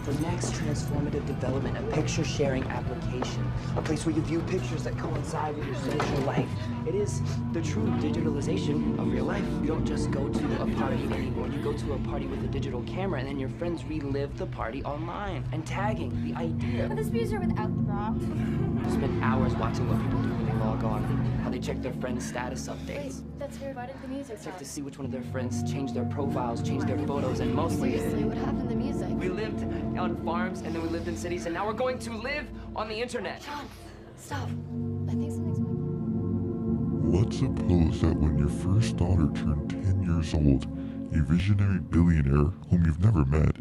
The next transformative development, a picture-sharing application, a place where you view pictures that coincide with your social life. It is the true digitalization of real life. You don't just go to a party anymore. You go to a party with a digital camera, and then your friends relive the party online. And tagging, the idea. But this views are without the bra. You spend hours watching what people do when they log on, how they check their friends' status updates. Wait, that's weird. Why did the music Check stop? to see which one of their friends changed their profiles, changed their photos, and mostly... Seriously, what happened to music? We lived on farms, and then we lived in cities, and now we're going to live on the internet. John, stop. I think something's going on. Let's suppose that when your first daughter turned 10 years old, a visionary billionaire whom you've never met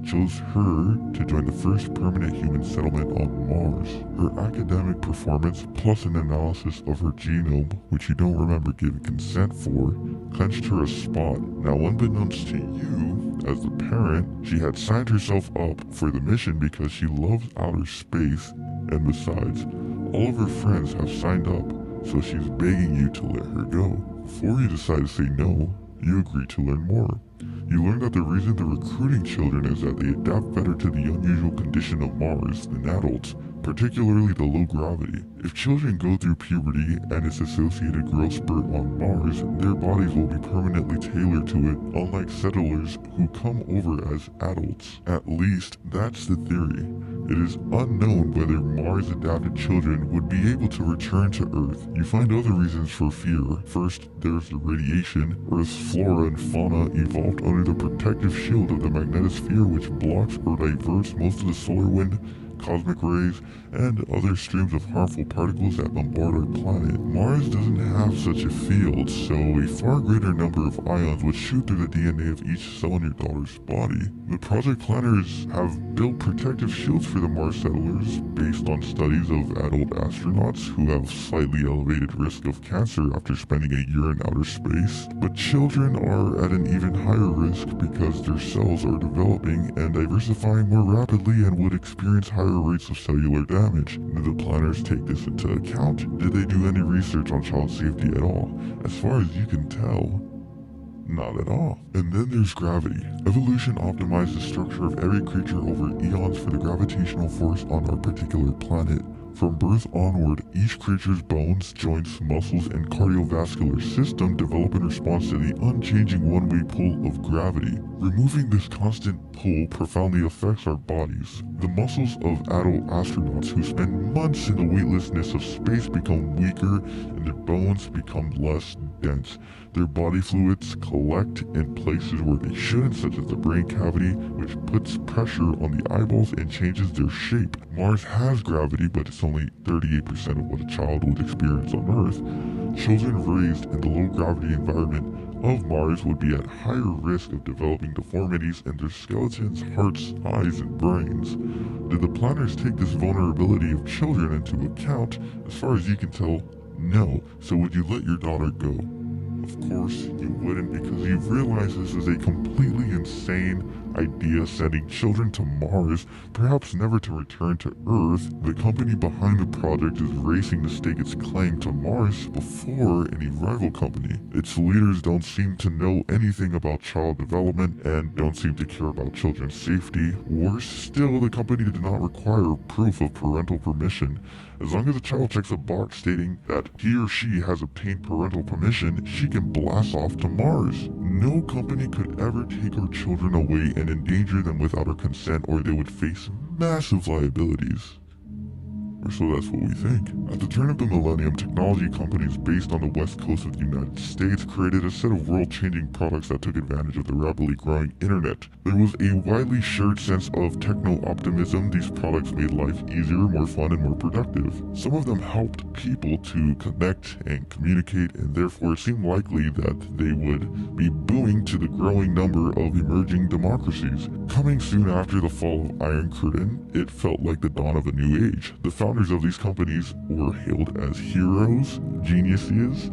chose her to join the first permanent human settlement on Mars. Her academic performance, plus an analysis of her genome, which you don't remember giving consent for, clinched her a spot. Now, unbeknownst to you, as the parent, she had signed herself up for the mission because she loves outer space, and besides, all of her friends have signed up, so she's begging you to let her go. Before you decide to say no, you agree to learn more. You learn that the reason they're recruiting children is that they adapt better to the unusual condition of Mars than adults, particularly the low gravity. If children go through puberty and its associated growth spurt on Mars, their bodies will be permanently tailored to it, unlike settlers who come over as adults. At least, that's the theory. It is unknown whether Mars-adapted children would be able to return to Earth. You find other reasons for fear. First, there's the radiation. Earth's flora and fauna evolved under the protective shield of the magnetosphere, which blocks or diverts most of the solar wind, cosmic rays, and other streams of harmful particles that bombard our planet. Mars doesn't have such a field, so a far greater number of ions would shoot through the DNA of each cell in your daughter's body. The project planners have built protective shields for the Mars settlers based on studies of adult astronauts who have slightly elevated risk of cancer after spending a year in outer space. But children are at an even higher risk because their cells are developing and diversifying more rapidly and would experience higher rates of cellular damage. Did the planners take this into account? Did they do any research on child safety at all? As far as you can tell, not at all. And then there's gravity. Evolution optimized the structure of every creature over eons for the gravitational force on our particular planet. From birth onward, each creature's bones, joints, muscles, and cardiovascular system develop in response to the unchanging one-way pull of gravity. Removing this constant pull profoundly affects our bodies. The muscles of adult astronauts who spend months in the weightlessness of space become weaker, and their bones become less dense. Their body fluids collect in places where they shouldn't, such as the brain cavity, which puts pressure on the eyeballs and changes their shape. Mars has gravity, but it's only 38% of what a child would experience on Earth. Children raised in the low gravity environment of Mars would be at higher risk of developing deformities in their skeletons, hearts, eyes, and brains. Did the planners take this vulnerability of children into account? As far as you can tell, no. So would you let your daughter go? Of course you wouldn't, because you've realized this is a completely insane idea, sending children to Mars, perhaps never to return to Earth. The company behind the project is racing to stake its claim to Mars before any rival company. Its leaders don't seem to know anything about child development and don't seem to care about children's safety. Worse still, the company did not require proof of parental permission. As long as a child checks a box stating that he or she has obtained parental permission, she can blast off to Mars. No company could ever take our children away and endanger them without our consent, or they would face massive liabilities. Or so that's what we think. At the turn of the millennium, technology companies based on the west coast of the United States created a set of world-changing products that took advantage of the rapidly growing internet. There was a widely shared sense of techno-optimism. These products made life easier, more fun, and more productive. Some of them helped people to connect and communicate, and therefore it seemed likely that they would be booming to the growing number of emerging democracies. Coming soon after the fall of Iron Curtain, it felt like the dawn of a new age. The founders of these companies were hailed as heroes, geniuses,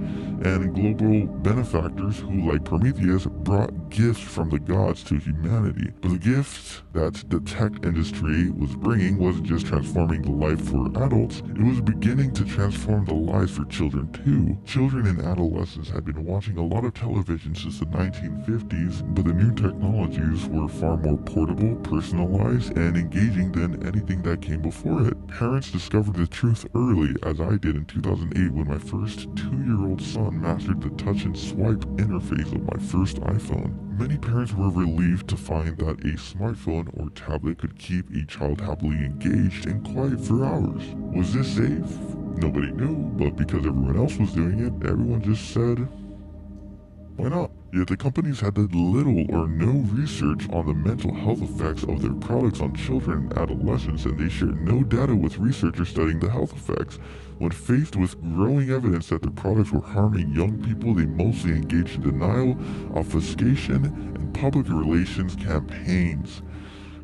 and global benefactors who, like Prometheus, brought gifts from the gods to humanity. But the gifts that the tech industry was bringing wasn't just transforming the life for adults, it was beginning to transform the lives for children too. Children and adolescents had been watching a lot of television since the 1950s, but the new technologies were far more portable, personalized, and engaging than anything that came before it. Parents discovered the truth early, as I did in 2008 when my first 2-year-old son mastered the touch and swipe interface of my first iPhone. Many parents were relieved to find that a smartphone or tablet could keep a child happily engaged and quiet for hours. Was this safe? Nobody knew, but because everyone else was doing it, everyone just said, why not? Yet the companies had little or no research on the mental health effects of their products on children and adolescents, and they shared no data with researchers studying the health effects. When faced with growing evidence that their products were harming young people, they mostly engaged in denial, obfuscation, and public relations campaigns.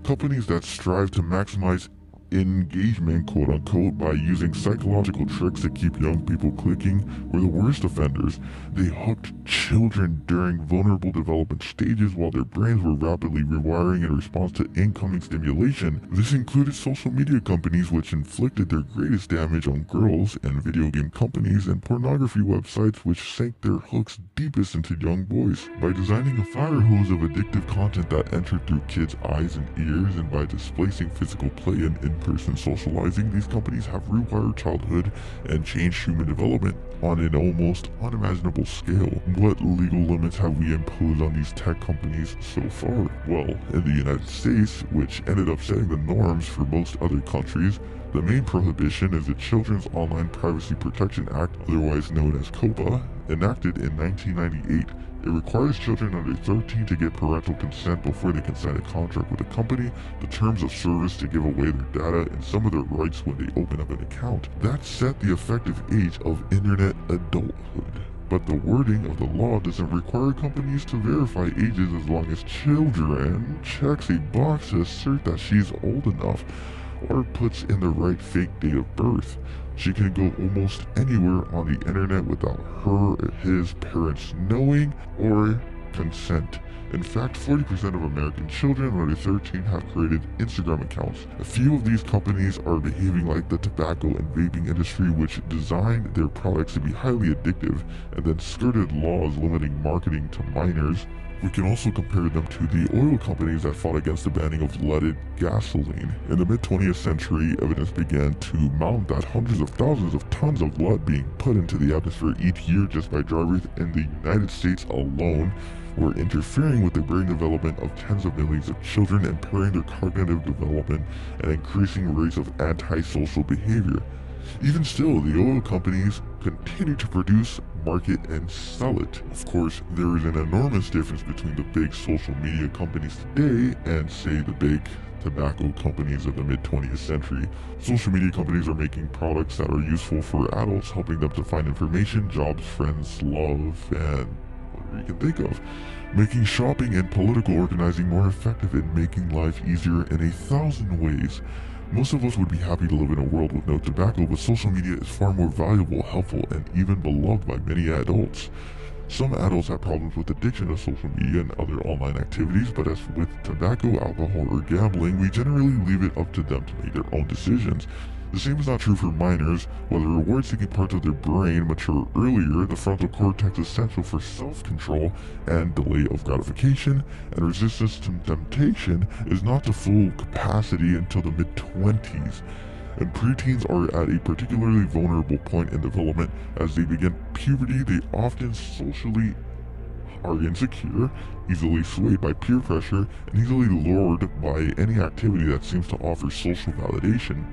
Companies that strive to maximize engagement, quote-unquote, by using psychological tricks to keep young people clicking were the worst offenders. They hooked children during vulnerable development stages while their brains were rapidly rewiring in response to incoming stimulation. This included social media companies, which inflicted their greatest damage on girls, and video game companies and pornography websites, which sank their hooks deepest into young boys. By designing a fire hose of addictive content that entered through kids' eyes and ears, and by displacing physical play and in-person socializing, these companies have rewired childhood and changed human development on an almost unimaginable scale. What legal limits have we imposed on these tech companies so far? Well, in the United States, which ended up setting the norms for most other countries, the main prohibition is the Children's Online Privacy Protection Act, otherwise known as COPPA, enacted in 1998. It requires children under 13 to get parental consent before they can sign a contract with a company, the terms of service to give away their data, and some of their rights when they open up an account. That set the effective age of internet adulthood. But the wording of the law doesn't require companies to verify ages as long as children checks a box to assert that she's old enough or puts in the right fake date of birth. She can go almost anywhere on the internet without her or his parents knowing or consent. In fact, 40% of American children under 13 have created Instagram accounts. A few of these companies are behaving like the tobacco and vaping industry, which designed their products to be highly addictive and then skirted laws limiting marketing to minors. We can also compare them to the oil companies that fought against the banning of leaded gasoline. In the mid-20th century, evidence began to mount that hundreds of thousands of tons of lead being put into the atmosphere each year just by drivers in the United States alone were interfering with the brain development of tens of millions of children, impairing their cognitive development and increasing rates of antisocial behavior. Even still, the oil companies continue to produce, market, and sell it. Of course, there is an enormous difference between the big social media companies today and, say, the big tobacco companies of the mid-20th century. Social media companies are making products that are useful for adults, helping them to find information, jobs, friends, love, and whatever you can think of. Making shopping and political organizing more effective and making life easier in 1,000 ways. Most of us would be happy to live in a world with no tobacco, but social media is far more valuable, helpful, and even beloved by many adults. Some adults have problems with addiction to social media and other online activities, but as with tobacco, alcohol, or gambling, we generally leave it up to them to make their own decisions. The same is not true for minors. While the reward-seeking parts of their brain mature earlier, the frontal cortex is essential for self-control and delay of gratification, and resistance to temptation is not to full capacity until the mid-20s. And preteens are at a particularly vulnerable point in development. As they begin puberty, they often socially are insecure, easily swayed by peer pressure, and easily lured by any activity that seems to offer social validation.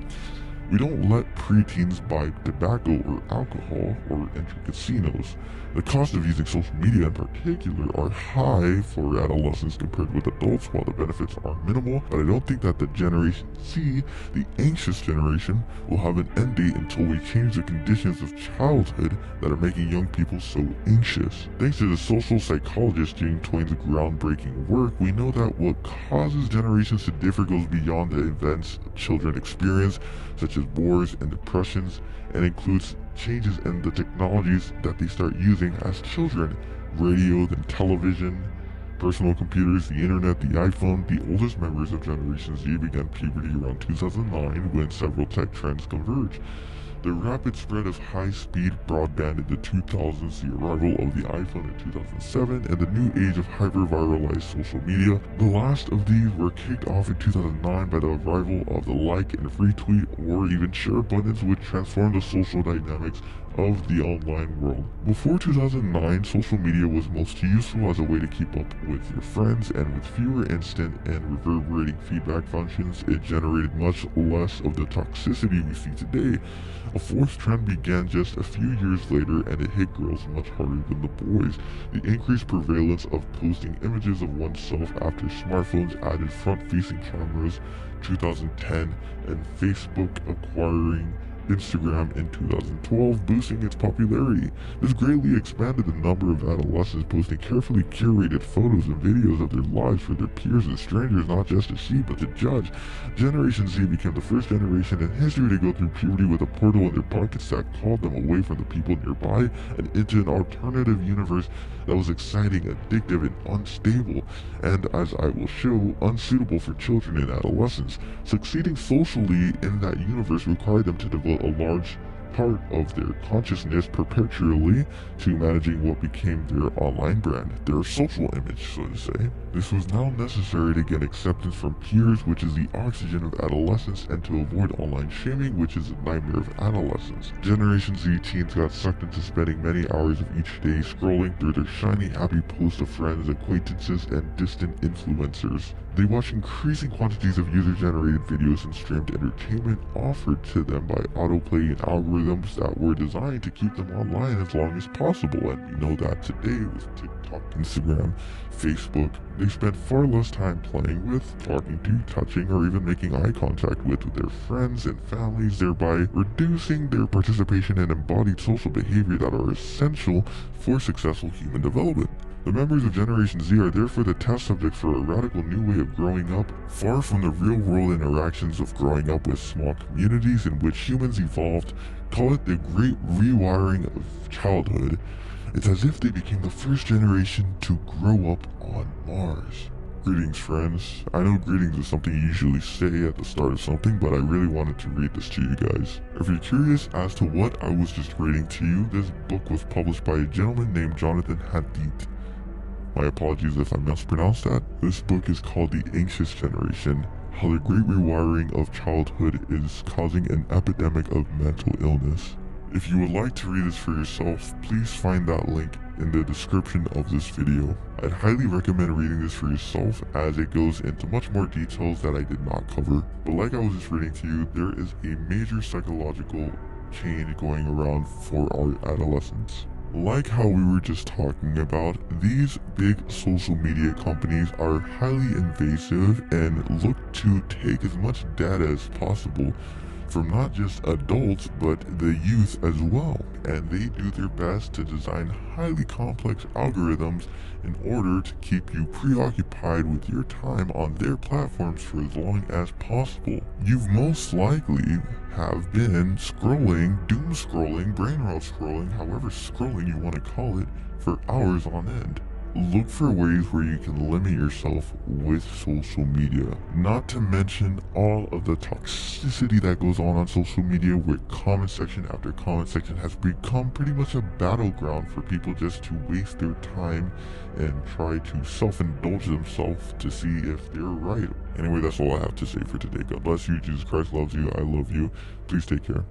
We don't let preteens buy tobacco or alcohol or enter casinos. The cost of using social media in particular are high for adolescents compared with adults, while the benefits are minimal, but I don't think that the Generation Z, the anxious generation, will have an end date until we change the conditions of childhood that are making young people so anxious. Thanks to the social psychologist Jean Twain's groundbreaking work, we know that what causes generations to differ goes beyond the events children experience, such as wars and depressions, and includes changes in the technologies that they start using as children. Radio, then television, personal computers, the internet, the iPhone. The oldest members of Generation Z began puberty around 2009 when several tech trends converged. The rapid spread of high-speed broadband in the 2000s, the arrival of the iPhone in 2007, and the new age of hyper-viralized social media. The last of these were kicked off in 2009 by the arrival of the like and retweet or even share buttons, which transformed the social dynamics of the online world. Before 2009, social media was most useful as a way to keep up with your friends, and with fewer instant and reverberating feedback functions, it generated much less of the toxicity we see today. A fourth trend began just a few years later, and it hit girls much harder than the boys. The increased prevalence of posting images of oneself after smartphones added front-facing cameras 2010, and Facebook acquiring Instagram in 2012, boosting its popularity. This greatly expanded the number of adolescents posting carefully curated photos and videos of their lives for their peers and strangers, not just to see but to judge. Generation Z became the first generation in history to go through puberty with a portal in their pockets that called them away from the people nearby and into an alternative universe that was exciting, addictive, and unstable, and, as I will show, unsuitable for children and adolescents. Succeeding socially in that universe required them to devote a large part of their consciousness perpetually to managing what became their online brand, their social image, so to say. This was now necessary to get acceptance from peers, which is the oxygen of adolescence, and to avoid online shaming, which is a nightmare of adolescence. Generation Z teens got sucked into spending many hours of each day scrolling through their shiny, happy posts of friends, acquaintances, and distant influencers. They watched increasing quantities of user-generated videos and streamed entertainment offered to them by autoplay and algorithms that were designed to keep them online as long as possible. And we know that today with TikTok, Instagram, Facebook, they spend far less time playing with, talking to, touching, or even making eye contact with their friends and families, thereby reducing their participation in embodied social behavior that are essential for successful human development. The members of Generation Z are therefore the test subject for a radical new way of growing up, far from the real-world interactions of growing up with small communities in which humans evolved. Call it the great rewiring of childhood. It's as if they became the first generation to grow up on Mars. Greetings, friends. I know greetings is something you usually say at the start of something, but I really wanted to read this to you guys. If you're curious as to what I was just reading to you, this book was published by a gentleman named Jonathan Haidt. My apologies if I mispronounced that. This book is called The Anxious Generation: How the Great Rewiring of Childhood is Causing an Epidemic of Mental Illness. If you would like to read this for yourself, please find that link in the description of this video. I'd highly recommend reading this for yourself, as it goes into much more details that I did not cover. But like I was just reading to you, there is a major psychological change going around for our adolescents. Like how we were just talking about, these big social media companies are highly invasive and look to take as much data as possible from not just adults but the youth as well, and they do their best to design highly complex algorithms in order to keep you preoccupied with your time on their platforms for as long as possible. You've most likely have been scrolling, doom scrolling, brain rot scrolling, however scrolling you want to call it, for hours on end. Look for ways where you can limit yourself with social media. Not to mention all of the toxicity that goes on social media, where comment section after comment section has become pretty much a battleground for people just to waste their time and try to self-indulge themselves to see if they're right. Anyway, that's all I have to say for today. God bless you. Jesus Christ loves you. I love you. Please take care.